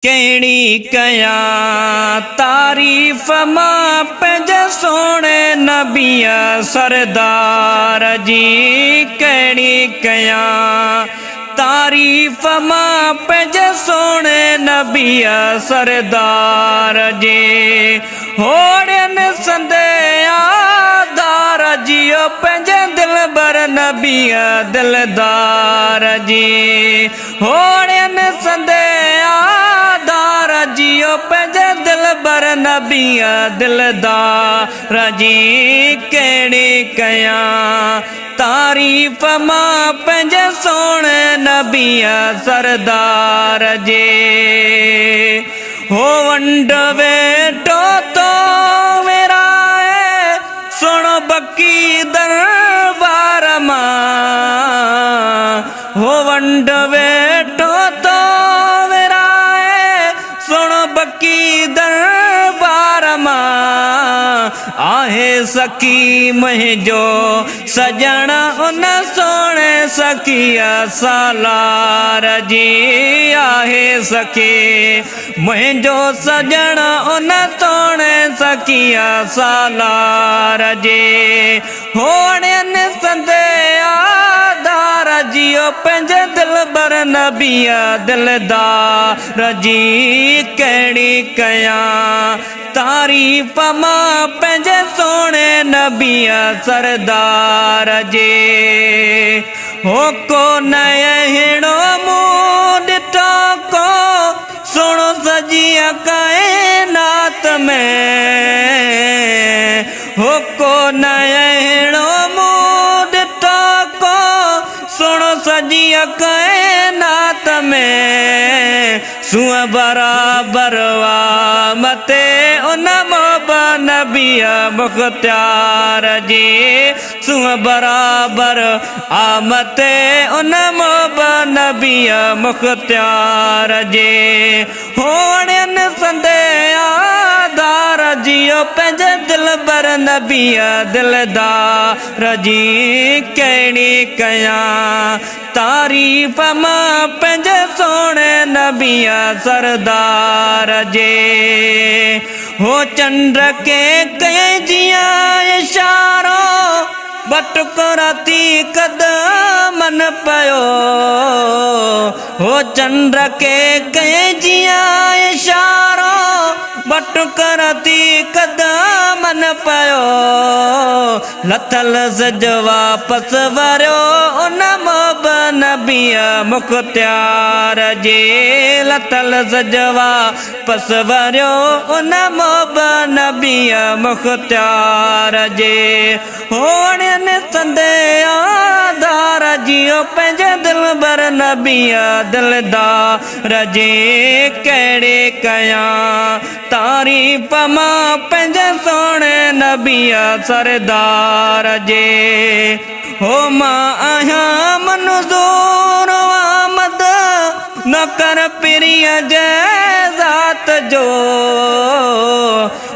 कहिड़ी कया तारीफ़ मां पंहिंजे सोणे नबीअ सरदार जी। कहिड़ी कया तारीफ़ मां पंहिंजे सोणे नबीअ सरदार जी। होड़नि संदेयादार जियो पंहिंजे दिलबर नबीअ दिलदार जी। होड़नि संदेयादार जियो पंहिंजे दिलबर नबीअ दिलदार जी। कहिड़ी कया तारीफ़ मां पंहिंजे सोणे नबीअ सरदार जे। हो वंड वेठो तो विराए सुणो बकी दरबार मां। हो वंड वेठो तो विराए सुणो बकी दरबार मां। आहे सखी मुंहिंजो सजण उन सोणे सखीअ सालार जी। आहे सखी मुंहिंजो सजण उन सोणे सखीअ सालार जी। होड़नि संदेयादार जियो पंहिंजे दिलबर नबीअ दिलदार जी। कहिड़ी कया तारीफ़ मां पंहिंजे सोणे नबीअ सरदार जे। हो को नहिड़ो मूं ॾिठो को सुणो सॼी काइनात में। हो को नहिड़ो मूं ॾिठो को सुणो सॼी काइनात में। सूंहं बराबर वा मते उन मोहब नबीअ मुख्तियार जी। सूंहं बराबर आमते उन मोहब नबीअ मुख्तियार जे। होड़नि संदेयादार जियो पंहिंजे दिलबर नबीअ दिलदार जी। कहिड़ी कया तारीफ़ मां पंहिंजे सोणे नबीअ सरदार जे। हो चंड के कई जियां इशारो बटुको राती कदमन पयो। हो चंड के कई जियां इशारो बटुको राती कदमन पयो। लथल सज वापस वरियो उन मोहब नबीअ मुख्तियार जे। लथल सज वापस वरियो उन मोहब नबीअ मुख्तियार जे। होड़नि संदेयादार जियो पंहिंजे दिलबर नबीअ दिलदार जे। कहिड़ी कया तारीफ़ मां पंहिंजे सोणे नबीअ सरदार जे। हो मां आहियां मंज़ूर आमद न कर प्रिय जय ज़ात जो।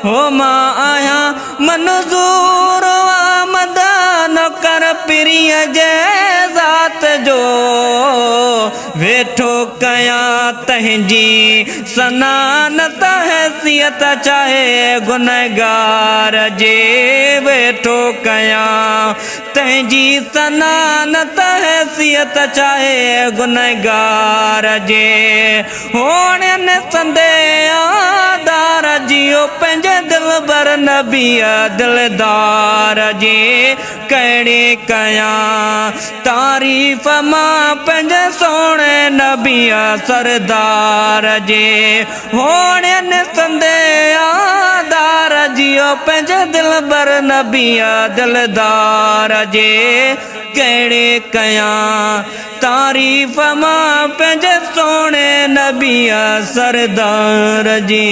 हो मां आहियां मंज़ूर आमद न कर प्रिय जय ज़ात जो। वेठो कया तंहिंजी सनानत हैसियत चाहे गुनहगार जे। वेठो कया तंहिंजी सनानत हैसियत चाहे गुनहगार जे। होड़नि संदेयादार जियो पंहिंजे दिलबर नबीअ दिलदार जे। कहिड़ी कया तारीफ़ मां पंहिंजे सोणे नबीअ सरदार जे। होड़नि संदेयादार जियो पंहिंजे दिलबर नबीअ दिलदार जे। कहिड़ी कया तारीफ़ मां पंहिंजे सोणे नबीअ सरदार जी।